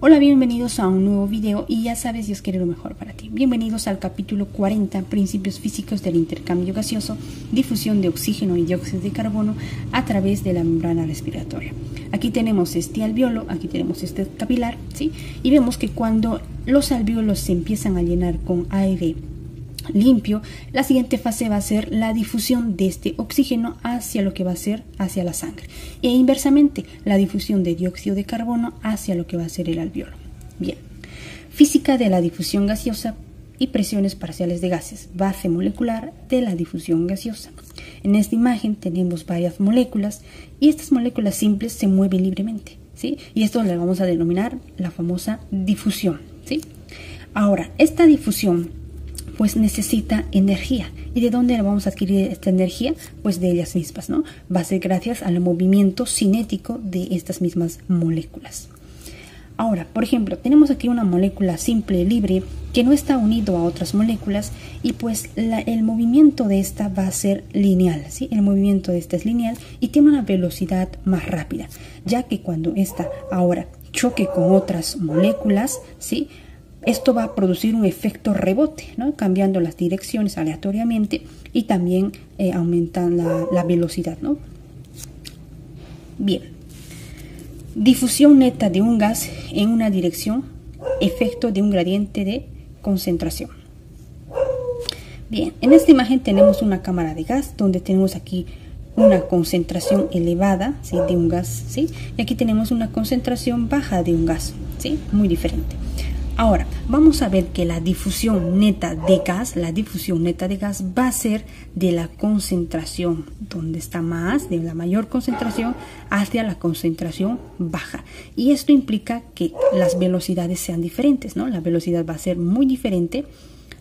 Hola, bienvenidos a un nuevo video y ya sabes, Dios quiere lo mejor para ti. Bienvenidos al capítulo 40, Principios físicos del intercambio gaseoso, difusión de oxígeno y dióxido de carbono a través de la membrana respiratoria. Aquí tenemos este alveolo, aquí tenemos este capilar, ¿sí? Y vemos que cuando los alveolos se empiezan a llenar con aire limpio, la siguiente fase va a ser la difusión de este oxígeno hacia lo que va a ser hacia la sangre, e inversamente la difusión de dióxido de carbono hacia lo que va a ser el alveolo. Bien, física de la difusión gaseosa y presiones parciales de gases, base molecular de la difusión gaseosa. En esta imagen tenemos varias moléculas y estas moléculas simples se mueven libremente, ¿sí? Y esto le vamos a denominar la famosa difusión, ¿sí? Ahora, esta difusión pues necesita energía. ¿Y de dónde vamos a adquirir esta energía? Pues de ellas mismas, ¿no? Va a ser gracias al movimiento cinético de estas mismas moléculas. Ahora, por ejemplo, tenemos aquí una molécula simple, libre, que no está unido a otras moléculas y pues el movimiento de esta va a ser lineal, ¿sí? El movimiento de esta es lineal y tiene una velocidad más rápida, ya que cuando esta ahora choque con otras moléculas, ¿sí? Esto va a producir un efecto rebote, ¿no? Cambiando las direcciones aleatoriamente y también aumentan la velocidad, ¿no? Bien. Difusión neta de un gas en una dirección, efecto de un gradiente de concentración. Bien, en esta imagen tenemos una cámara de gas donde tenemos aquí una concentración elevada, ¿sí? De un gas, ¿sí? Y aquí tenemos una concentración baja de un gas, ¿sí? Muy diferente. Ahora, vamos a ver que la difusión neta de gas va a ser de la concentración, donde está más, de la mayor concentración, hacia la concentración baja. Y esto implica que las velocidades sean diferentes, ¿no? La velocidad va a ser muy diferente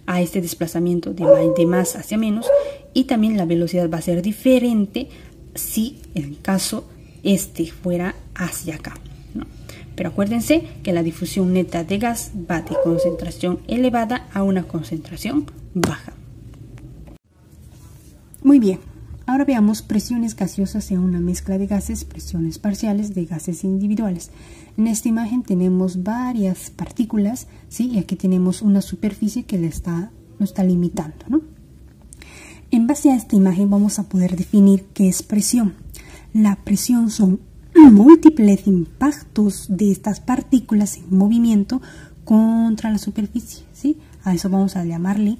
a este desplazamiento de más hacia menos, y también la velocidad va a ser diferente si en caso este fuera hacia acá, ¿no? Pero acuérdense que la difusión neta de gas va de concentración elevada a una concentración baja. Muy bien, ahora veamos presiones gaseosas en una mezcla de gases, presiones parciales de gases individuales. En esta imagen tenemos varias partículas, ¿sí? Y aquí tenemos una superficie que nos está limitando, ¿no? En base a esta imagen vamos a poder definir qué es presión. La presión son múltiples impactos de estas partículas en movimiento contra la superficie, ¿sí? A eso vamos a llamarle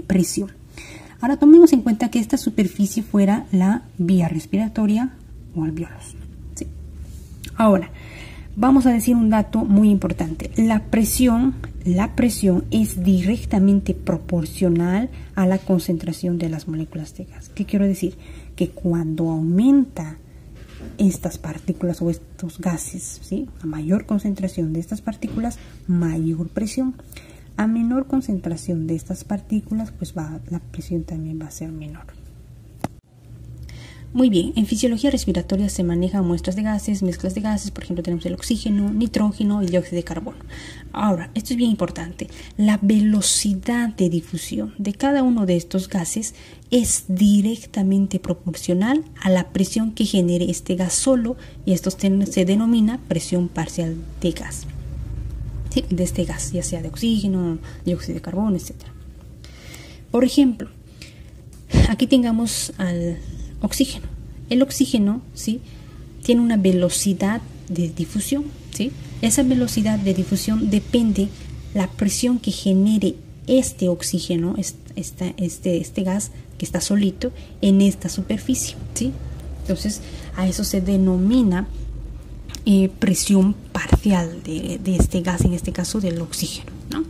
presión. Ahora tomemos en cuenta que esta superficie fuera la vía respiratoria o alveolos, ¿sí? Ahora, vamos a decir un dato muy importante. La presión es directamente proporcional a la concentración de las moléculas de gas. ¿Qué quiero decir? Que cuando aumenta estas partículas o estos gases, ¿sí? A mayor concentración de estas partículas, mayor presión. A menor concentración de estas partículas, pues la presión también va a ser menor. Muy bien, en fisiología respiratoria se manejan muestras de gases, mezclas de gases, por ejemplo tenemos el oxígeno, nitrógeno y dióxido de carbono. Ahora, esto es bien importante, la velocidad de difusión de cada uno de estos gases es directamente proporcional a la presión que genere este gas solo, y esto se denomina presión parcial de gas, ¿sí? De este gas, ya sea de oxígeno, dióxido de carbono, etc. Por ejemplo, aquí tengamos al oxígeno. El oxígeno, ¿sí? Tiene una velocidad de difusión, ¿sí? Esa velocidad de difusión depende la presión que genere este oxígeno, este gas que está solito en esta superficie, ¿sí? Entonces, a eso se denomina presión parcial de este gas, en este caso del oxígeno, ¿no?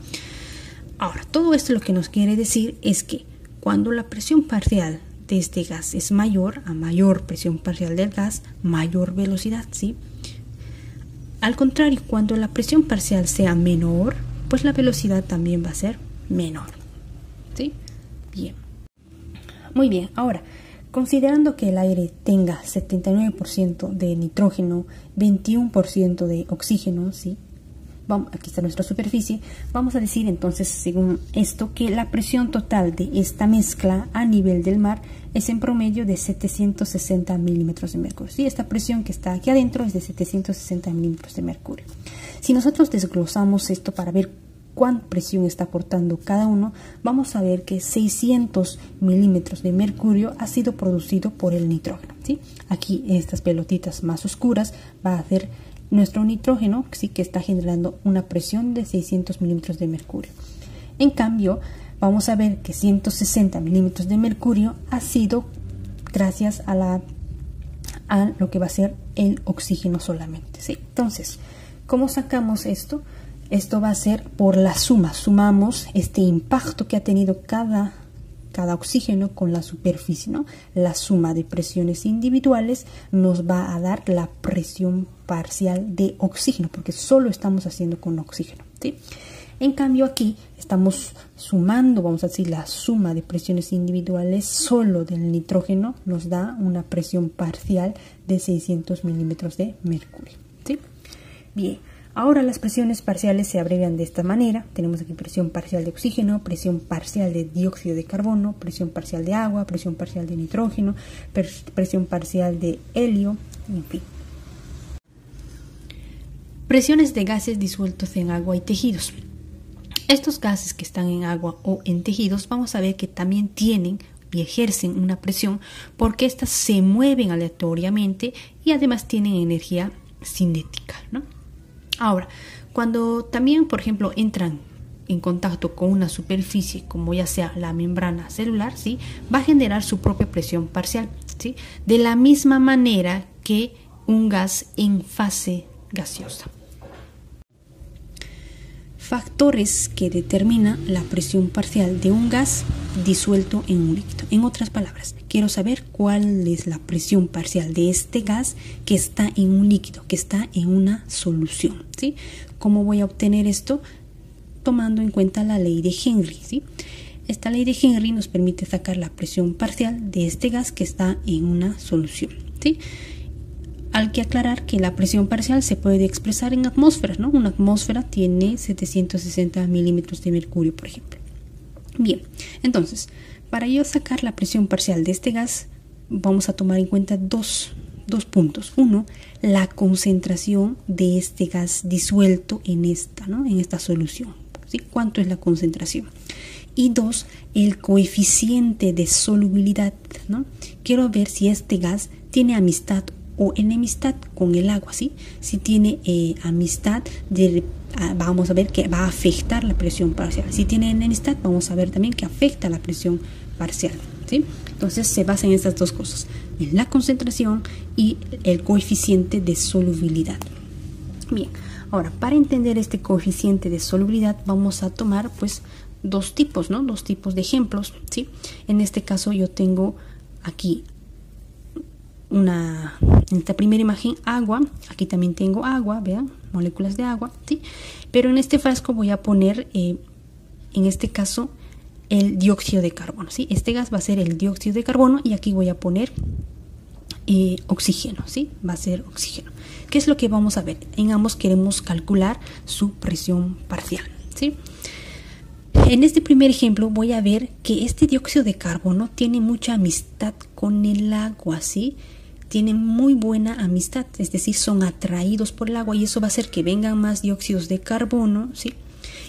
Ahora, todo esto lo que nos quiere decir es que cuando la presión parcial de este gas es mayor, a mayor presión parcial del gas, mayor velocidad, ¿sí? Al contrario, cuando la presión parcial sea menor, pues la velocidad también va a ser menor, ¿sí? Bien. Muy bien, ahora, considerando que el aire tenga 79% de nitrógeno, 21% de oxígeno, ¿sí? aquí está nuestra superficie, vamos a decir entonces, según esto, que la presión total de esta mezcla a nivel del mar es en promedio de 760 milímetros de mercurio. Sí, esta presión que está aquí adentro es de 760 milímetros de mercurio. Si nosotros desglosamos esto para ver cuánta presión está aportando cada uno, vamos a ver que 600 milímetros de mercurio ha sido producido por el nitrógeno, ¿sí? Aquí en estas pelotitas más oscuras va a hacer nuestro nitrógeno, sí, que está generando una presión de 600 milímetros de mercurio. En cambio, vamos a ver que 160 milímetros de mercurio ha sido gracias a lo que va a ser el oxígeno solamente, ¿sí? Entonces, ¿cómo sacamos esto? Esto va a ser por la suma. Sumamos este impacto que ha tenido cada oxígeno con la superficie, ¿no? La suma de presiones individuales nos va a dar la presión parcial de oxígeno, porque solo estamos haciendo con oxígeno, ¿sí? En cambio aquí estamos sumando, vamos a decir, la suma de presiones individuales solo del nitrógeno nos da una presión parcial de 600 milímetros de mercurio, ¿sí? Bien. Ahora las presiones parciales se abrevian de esta manera. Tenemos aquí presión parcial de oxígeno, presión parcial de dióxido de carbono, presión parcial de agua, presión parcial de nitrógeno, presión parcial de helio, en fin. Presiones de gases disueltos en agua y tejidos. Estos gases que están en agua o en tejidos, vamos a ver que también tienen y ejercen una presión porque estas se mueven aleatoriamente y además tienen energía cinética, ¿no? Ahora, cuando también, por ejemplo, entran en contacto con una superficie, como ya sea la membrana celular, ¿sí?, va a generar su propia presión parcial, ¿sí?, de la misma manera que un gas en fase gaseosa. Factores que determinan la presión parcial de un gas disuelto en un líquido. En otras palabras, quiero saber cuál es la presión parcial de este gas que está en un líquido, que está en una solución, ¿sí? ¿Cómo voy a obtener esto? Tomando en cuenta la ley de Henry, ¿sí? Esta ley de Henry nos permite sacar la presión parcial de este gas que está en una solución, ¿sí? Hay que aclarar que la presión parcial se puede expresar en atmósferas, ¿no? Una atmósfera tiene 760 milímetros de mercurio, por ejemplo. Bien, entonces, para yo sacar la presión parcial de este gas, vamos a tomar en cuenta dos puntos. Uno, la concentración de este gas disuelto en esta solución, ¿sí? ¿Cuánto es la concentración? Y dos, el coeficiente de solubilidad, ¿no? Quiero ver si este gas tiene amistad o enemistad con el agua, ¿sí? Si tiene amistad, vamos a ver que va a afectar la presión parcial. Si tiene enemistad, vamos a ver también que afecta la presión parcial, ¿sí? Entonces se basa en estas dos cosas, en la concentración y el coeficiente de solubilidad. Bien, ahora para entender este coeficiente de solubilidad vamos a tomar pues dos tipos, ¿no? Dos tipos de ejemplos, ¿sí? En este caso yo tengo aquí en esta primera imagen agua, aquí también tengo agua, vean, moléculas de agua, ¿sí? Pero en este frasco voy a poner, en este caso, el dióxido de carbono, ¿sí? Este gas va a ser el dióxido de carbono y aquí voy a poner oxígeno, ¿sí? Va a ser oxígeno. ¿Qué es lo que vamos a ver? En ambos queremos calcular su presión parcial, ¿sí? En este primer ejemplo voy a ver que este dióxido de carbono tiene mucha amistad con el agua, ¿sí? Tienen muy buena amistad, es decir, son atraídos por el agua y eso va a hacer que vengan más dióxidos de carbono, ¿sí?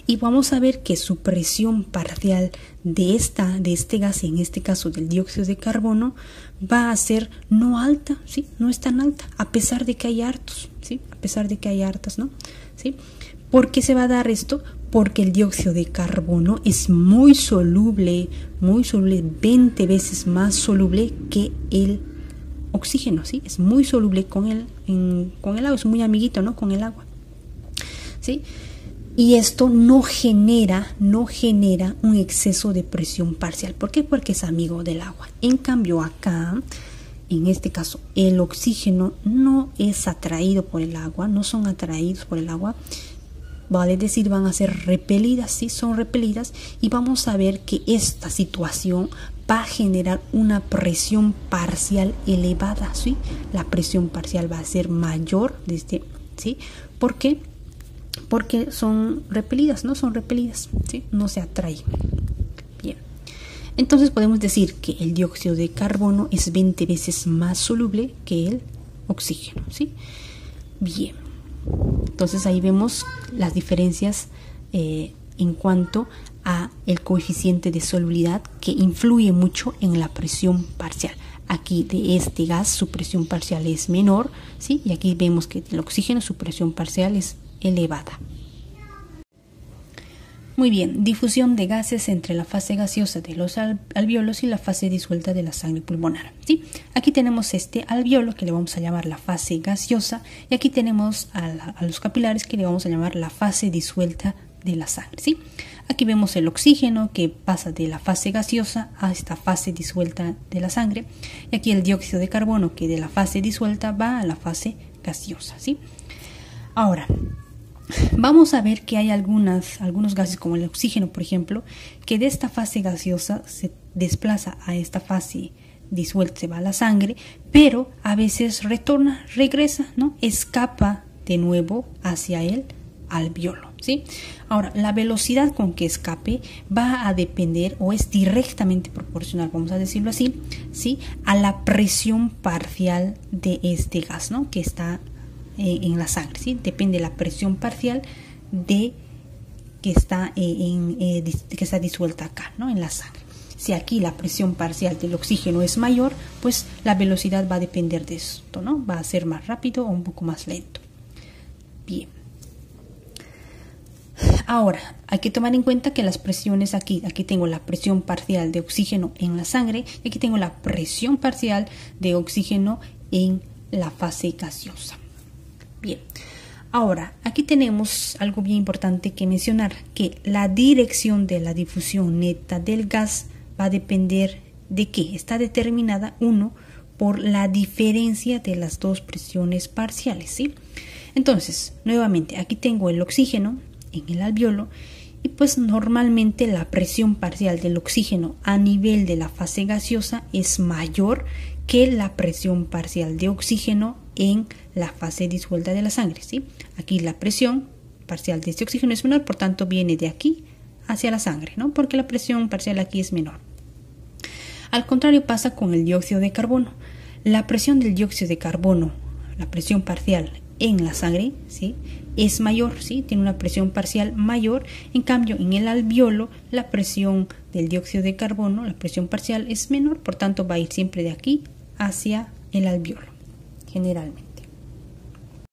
Y vamos a ver que su presión parcial de este gas, en este caso del dióxido de carbono, va a ser no alta, ¿sí? No es tan alta, a pesar de que hay hartos, ¿sí? A pesar de que hay hartas, ¿no? ¿Sí? ¿Por qué se va a dar esto? Porque el dióxido de carbono es muy soluble, 20 veces más soluble que el oxígeno, ¿sí? Es muy soluble con el agua, es muy amiguito, ¿no? Con el agua, ¿sí? Y esto no genera un exceso de presión parcial. ¿Por qué? Porque es amigo del agua. En cambio acá, en este caso, el oxígeno no es atraído por el agua, no son atraídos por el agua, vale decir, van a ser repelidas, sí, son repelidas, y vamos a ver que esta situación va a generar una presión parcial elevada, ¿sí? La presión parcial va a ser mayor, ¿sí? ¿Por qué? porque son repelidas, ¿no? Son repelidas, ¿sí? No se atraen. Bien. Entonces podemos decir que el dióxido de carbono es 20 veces más soluble que el oxígeno, ¿sí? Bien. Entonces ahí vemos las diferencias en cuanto a el coeficiente de solubilidad, que influye mucho en la presión parcial. Aquí de este gas su presión parcial es menor, ¿sí? Y aquí vemos que el oxígeno su presión parcial es elevada. Muy bien, difusión de gases entre la fase gaseosa de los alvéolos y la fase disuelta de la sangre pulmonar, ¿sí? Aquí tenemos este alvéolo que le vamos a llamar la fase gaseosa, y aquí tenemos a los capilares que le vamos a llamar la fase disuelta de la sangre, ¿sí? Aquí vemos el oxígeno que pasa de la fase gaseosa a esta fase disuelta de la sangre, y aquí el dióxido de carbono que de la fase disuelta va a la fase gaseosa, ¿sí? Ahora vamos a ver que hay algunos gases como el oxígeno, por ejemplo, que de esta fase gaseosa se desplaza a esta fase disuelta, se va a la sangre, pero a veces regresa, ¿no? Escapa de nuevo hacia el alvéolo, ¿sí? Ahora, la velocidad con que escape va a depender, o es directamente proporcional, vamos a decirlo así, ¿sí? A la presión parcial de este gas, ¿no? Que está en la sangre, ¿sí? Depende de la presión parcial de que está disuelta acá, ¿no? En la sangre. Si aquí la presión parcial del oxígeno es mayor, pues la velocidad va a depender de esto, ¿no? Va a ser más rápido o un poco más lento. Bien. Ahora, hay que tomar en cuenta que las presiones aquí tengo la presión parcial de oxígeno en la sangre, y aquí tengo la presión parcial de oxígeno en la fase gaseosa. Bien, ahora aquí tenemos algo bien importante que mencionar, que la dirección de la difusión neta del gas va a depender de qué. Está determinada, uno, por la diferencia de las dos presiones parciales, ¿sí? Entonces, nuevamente, aquí tengo el oxígeno en el alvéolo, y pues normalmente la presión parcial del oxígeno a nivel de la fase gaseosa es mayor que la presión parcial de oxígeno en la fase disuelta de la sangre, ¿sí? Aquí la presión parcial de este oxígeno es menor, por tanto viene de aquí hacia la sangre, ¿no? Porque la presión parcial aquí es menor. Al contrario pasa con el dióxido de carbono. La presión del dióxido de carbono, la presión parcial en la sangre, ¿sí? Es mayor, ¿sí? Tiene una presión parcial mayor. En cambio, en el alvéolo, la presión del dióxido de carbono, la presión parcial es menor, por tanto va a ir siempre de aquí hacia el alvéolo, generalmente.